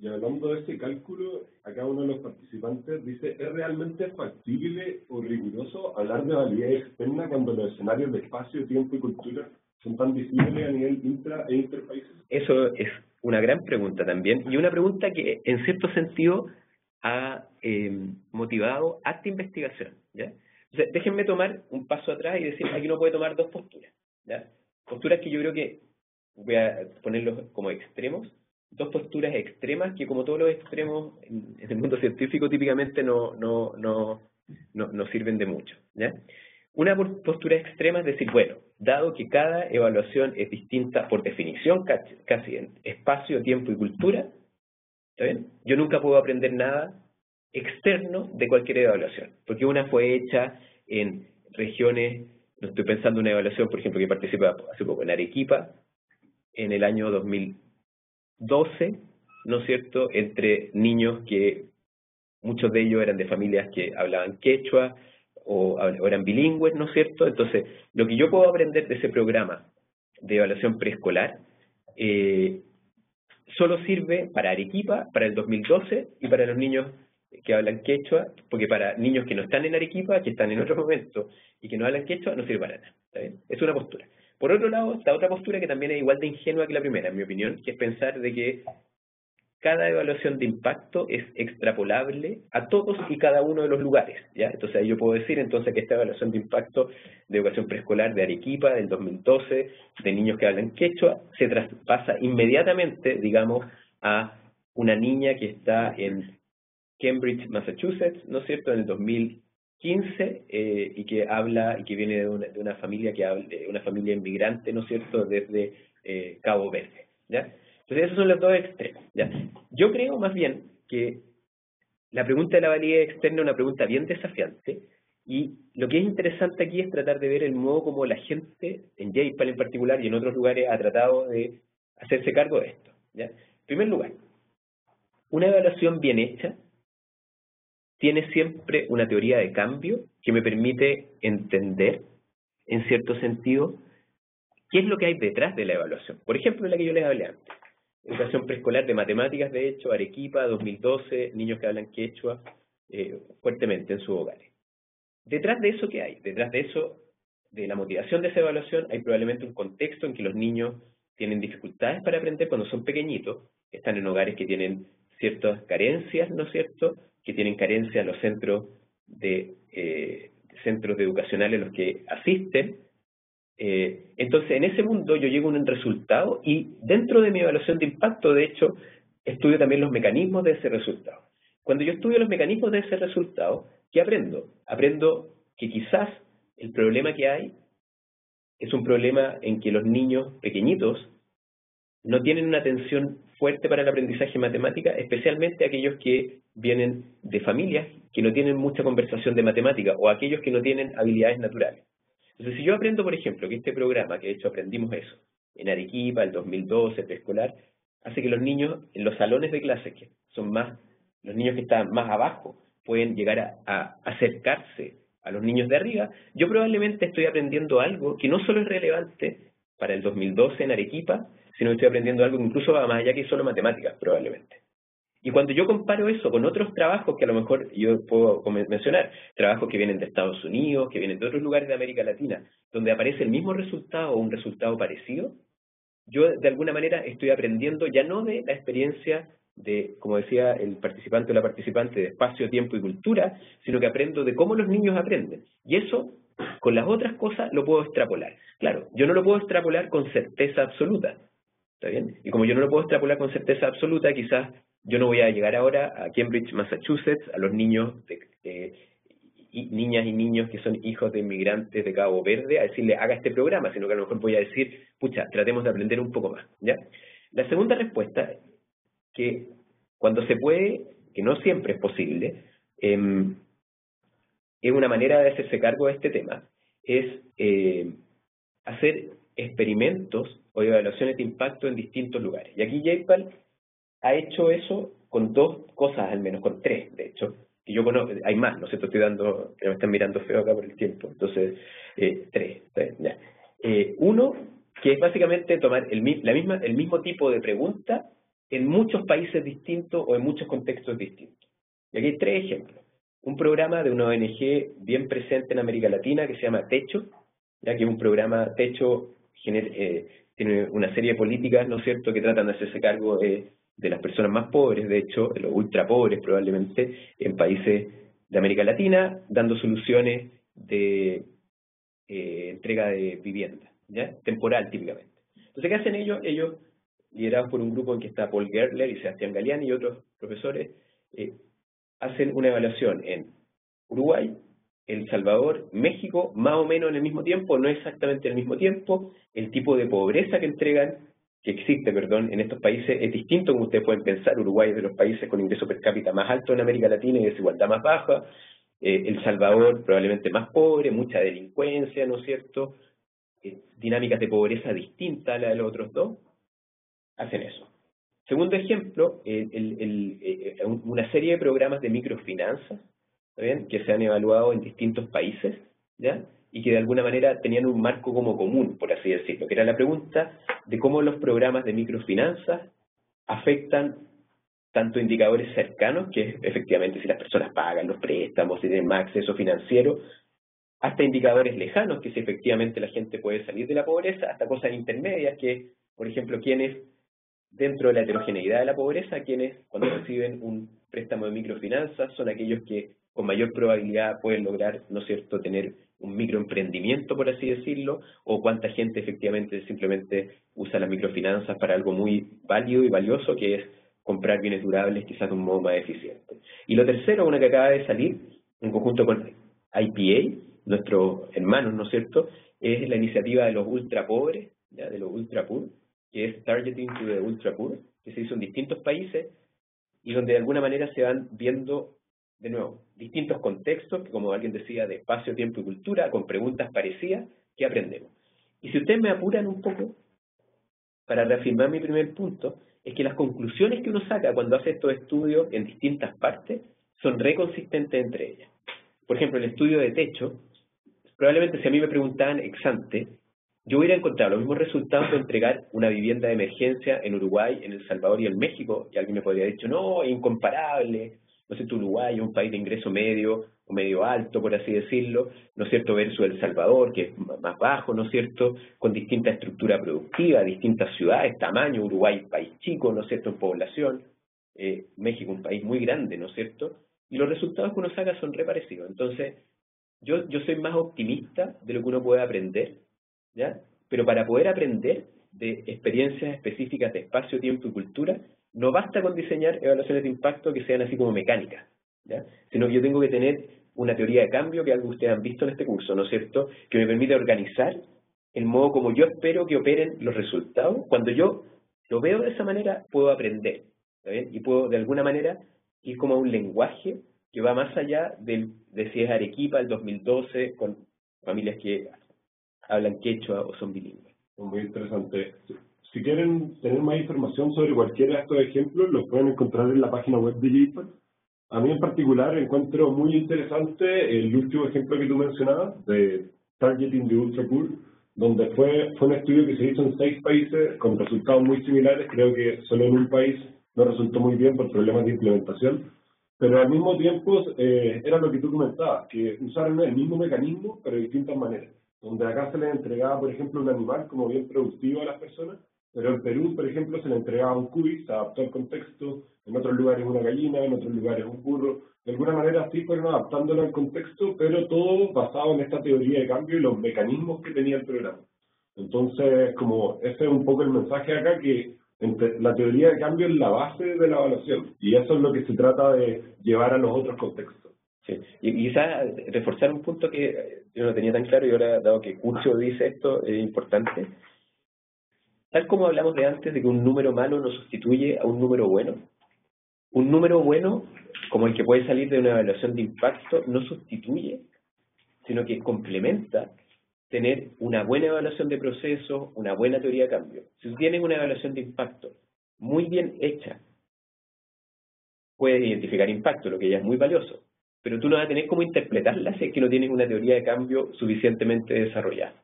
Y hablando de ese cálculo, acá uno de los participantes dice, ¿es realmente factible o riguroso hablar de validez externa cuando los escenarios de espacio, tiempo y cultura son tan visibles a nivel intra e interpaíses? Eso es una gran pregunta también, y una pregunta que en cierto sentido ha motivado harta investigación, ¿ya? Entonces, déjenme tomar un paso atrás y decir, aquí uno puede tomar dos posturas, ¿ya? Posturas que yo creo que voy a ponerlos como extremos, dos posturas extremas que, como todos los extremos en el mundo científico, típicamente no sirven de mucho, ¿ya? Una postura extrema es decir, bueno, dado que cada evaluación es distinta por definición, casi en espacio, tiempo y cultura, ¿está bien? Yo nunca puedo aprender nada externo de cualquier evaluación, porque una fue hecha en regiones, no estoy pensando en una evaluación, por ejemplo, que participé hace poco en Arequipa, en el año 2012, ¿no es cierto?, entre niños que muchos de ellos eran de familias que hablaban quechua o eran bilingües, ¿no es cierto? Entonces, lo que yo puedo aprender de ese programa de evaluación preescolar solo sirve para Arequipa, para el 2012 y para los niños que hablan quechua, porque para niños que no están en Arequipa, que están en otro momento y que no hablan quechua, no sirve para nada. ¿Está bien? Es una postura. Por otro lado, está otra postura que también es igual de ingenua que la primera, en mi opinión, que es pensar de que cada evaluación de impacto es extrapolable a todos y cada uno de los lugares, ¿ya? Entonces ahí yo puedo decir entonces que esta evaluación de impacto de educación preescolar de Arequipa del 2012, de niños que hablan quechua, se traspasa inmediatamente, digamos, a una niña que está en Cambridge, Massachusetts, ¿no es cierto?, en el 2015, y que habla, y que viene de una familia que habla, de una familia inmigrante, ¿no es cierto?, desde Cabo Verde, ¿ya? Entonces esos son los dos extremos, ¿ya? Yo creo más bien que la pregunta de la validez externa es una pregunta bien desafiante, y lo que es interesante aquí es tratar de ver el modo como la gente, en JPAL en particular y en otros lugares, ha tratado de hacerse cargo de esto, ¿ya? En primer lugar, una evaluación bien hecha tiene siempre una teoría de cambio que me permite entender, en cierto sentido, qué es lo que hay detrás de la evaluación. Por ejemplo, la que yo les hablé antes. Educación preescolar de matemáticas, de hecho, Arequipa, 2012, niños que hablan quechua fuertemente en sus hogares. Detrás de eso, ¿qué hay? Detrás de eso, de la motivación de esa evaluación, hay probablemente un contexto en que los niños tienen dificultades para aprender cuando son pequeñitos, están en hogares que tienen ciertas carencias, ¿no es cierto?, que tienen carencias los centros de educacionales a los que asisten. Entonces, en ese mundo yo llego a un resultado y dentro de mi evaluación de impacto, de hecho, estudio también los mecanismos de ese resultado. Cuando yo estudio los mecanismos de ese resultado, ¿qué aprendo? Aprendo que quizás el problema que hay es un problema en que los niños pequeñitos no tienen una atención fuerte para el aprendizaje de matemática, especialmente aquellos que vienen de familias que no tienen mucha conversación de matemática o aquellos que no tienen habilidades naturales. Entonces, si yo aprendo, por ejemplo, que este programa, que de hecho aprendimos eso, en Arequipa, el 2012, preescolar, hace que los niños en los salones de clase, que son más, los niños que están más abajo, pueden llegar a acercarse a los niños de arriba, yo probablemente estoy aprendiendo algo que no solo es relevante para el 2012 en Arequipa, sino que estoy aprendiendo algo que incluso va más allá que solo matemáticas, probablemente. Y cuando yo comparo eso con otros trabajos que a lo mejor yo puedo mencionar, trabajos que vienen de Estados Unidos, que vienen de otros lugares de América Latina, donde aparece el mismo resultado o un resultado parecido, yo de alguna manera estoy aprendiendo ya no de la experiencia de, como decía el participante o la participante, de espacio, tiempo y cultura, sino que aprendo de cómo los niños aprenden. Y eso, con las otras cosas, lo puedo extrapolar. Claro, yo no lo puedo extrapolar con certeza absoluta, ¿está bien? Y como yo no lo puedo extrapolar con certeza absoluta, quizás yo no voy a llegar ahora a Cambridge, Massachusetts, a los niños, niñas y niños que son hijos de inmigrantes de Cabo Verde, a decirle, haga este programa, sino que a lo mejor voy a decir, pucha, tratemos de aprender un poco más, ¿ya? La segunda respuesta, que cuando se puede, que no siempre es posible, es una manera de hacerse cargo de este tema, es hacer experimentos o evaluaciones de impacto en distintos lugares. Y aquí JPAL ha hecho eso con dos cosas, al menos con tres, de hecho, que yo conozco. Hay más, no sé, te estoy dando, que me están mirando feo acá por el tiempo, entonces, tres, ya. Uno, que es básicamente tomar el mismo tipo de pregunta en muchos países distintos o en muchos contextos distintos. Y aquí hay 3 ejemplos. Un programa de una ONG bien presente en América Latina que se llama Techo, ya que es un programa, Techo tiene una serie de políticas, ¿no es cierto?, que tratan de hacerse cargo de las personas más pobres, de hecho, de los ultra pobres probablemente, en países de América Latina, dando soluciones de entrega de vivienda, ¿ya?, temporal típicamente. Entonces, ¿qué hacen ellos? Ellos, liderados por un grupo en que está Paul Gertler y Sebastián Galeani y otros profesores, hacen una evaluación en Uruguay, El Salvador, México, más o menos en el mismo tiempo, no exactamente en el mismo tiempo. El tipo de pobreza que existe en estos países es distinto, como ustedes pueden pensar. Uruguay es de los países con ingreso per cápita más alto en América Latina y desigualdad más baja. El Salvador probablemente más pobre, mucha delincuencia, ¿no es cierto? Dinámicas de pobreza distintas a las de los otros dos. Hacen eso. Segundo ejemplo, una serie de programas de microfinanzas, ¿está bien?, que se han evaluado en distintos países, ¿ya?, y que de alguna manera tenían un marco como común, por así decirlo, que era la pregunta de cómo los programas de microfinanzas afectan tanto indicadores cercanos, que es efectivamente si las personas pagan los préstamos, si tienen más acceso financiero, hasta indicadores lejanos, que si efectivamente la gente puede salir de la pobreza, hasta cosas intermedias, que, por ejemplo, quienes dentro de la heterogeneidad de la pobreza, quienes cuando reciben un préstamo de microfinanzas son aquellos que con mayor probabilidad pueden lograr, ¿no es cierto?, tener un microemprendimiento, por así decirlo, o cuánta gente efectivamente simplemente usa las microfinanzas para algo muy válido y valioso, que es comprar bienes durables quizás de un modo más eficiente. Y lo tercero, una que acaba de salir, en conjunto con IPA, nuestros hermanos, ¿no es cierto?, es la iniciativa de los ultra pobres, ¿ya?, de los ultra poor, que es Targeting to the Ultra Poor, que se hizo en distintos países y donde de alguna manera se van viendo, de nuevo, distintos contextos, que como alguien decía, de espacio, tiempo y cultura, con preguntas parecidas, que aprendemos. Y si ustedes me apuran un poco, para reafirmar mi primer punto, es que las conclusiones que uno saca cuando hace estos estudios en distintas partes son reconsistentes entre ellas. Por ejemplo, el estudio de Techo, probablemente si a mí me preguntaban ex ante, yo hubiera encontrado los mismos resultados de entregar una vivienda de emergencia en Uruguay, en El Salvador y en México, y alguien me podría haber dicho, no, es incomparable, ¿no es cierto? Uruguay es un país de ingreso medio o medio alto, por así decirlo, ¿no es cierto?, versus El Salvador, que es más bajo, ¿no es cierto?, con distinta estructura productiva, distintas ciudades, tamaño. Uruguay, país chico, ¿no es cierto?, en población, México, un país muy grande, ¿no es cierto?, y los resultados que uno saca son re parecidos. Entonces, yo soy más optimista de lo que uno puede aprender, ¿ya? Pero para poder aprender de experiencias específicas de espacio, tiempo y cultura, no basta con diseñar evaluaciones de impacto que sean así como mecánicas, ¿ya?, sino que yo tengo que tener una teoría de cambio, que algo que ustedes han visto en este curso, ¿no es cierto?, que me permite organizar el modo como yo espero que operen los resultados. Cuando yo lo veo de esa manera, puedo aprender, ¿está bien?, y puedo de alguna manera ir como a un lenguaje que va más allá de si es Arequipa el 2012 con familias que hablan quechua o son bilingües. Muy interesante. Si quieren tener más información sobre cualquiera de estos ejemplos, los pueden encontrar en la página web de JIPA. A mí en particular encuentro muy interesante el último ejemplo que tú mencionabas, de Targeting the Ultra Poor, donde fue un estudio que se hizo en 6 países con resultados muy similares. Creo que solo en un país no resultó muy bien por problemas de implementación, pero al mismo tiempo era lo que tú comentabas, que usaron el mismo mecanismo pero de distintas maneras, donde acá se les entregaba, por ejemplo, un animal como bien productivo a las personas, pero en Perú, por ejemplo, se le entregaba un cuy, se adaptó al contexto, en otros lugares una gallina, en otros lugares un burro. De alguna manera así fueron adaptándolo al contexto, pero todo basado en esta teoría de cambio y los mecanismos que tenía el programa. Entonces, como ese es un poco el mensaje acá, que la teoría de cambio es la base de la evaluación, y eso es lo que se trata de llevar a los otros contextos. Sí. Y quizás reforzar un punto que yo no tenía tan claro, y ahora, dado que Curcio dice esto, es importante. Tal como hablamos de antes, de que un número malo no sustituye a un número bueno, un número bueno, como el que puede salir de una evaluación de impacto, no sustituye, sino que complementa tener una buena evaluación de procesos, una buena teoría de cambio. Si tú tienes una evaluación de impacto muy bien hecha, puedes identificar impacto, lo que ya es muy valioso, pero tú no vas a tener cómo interpretarla si es que no tienes una teoría de cambio suficientemente desarrollada.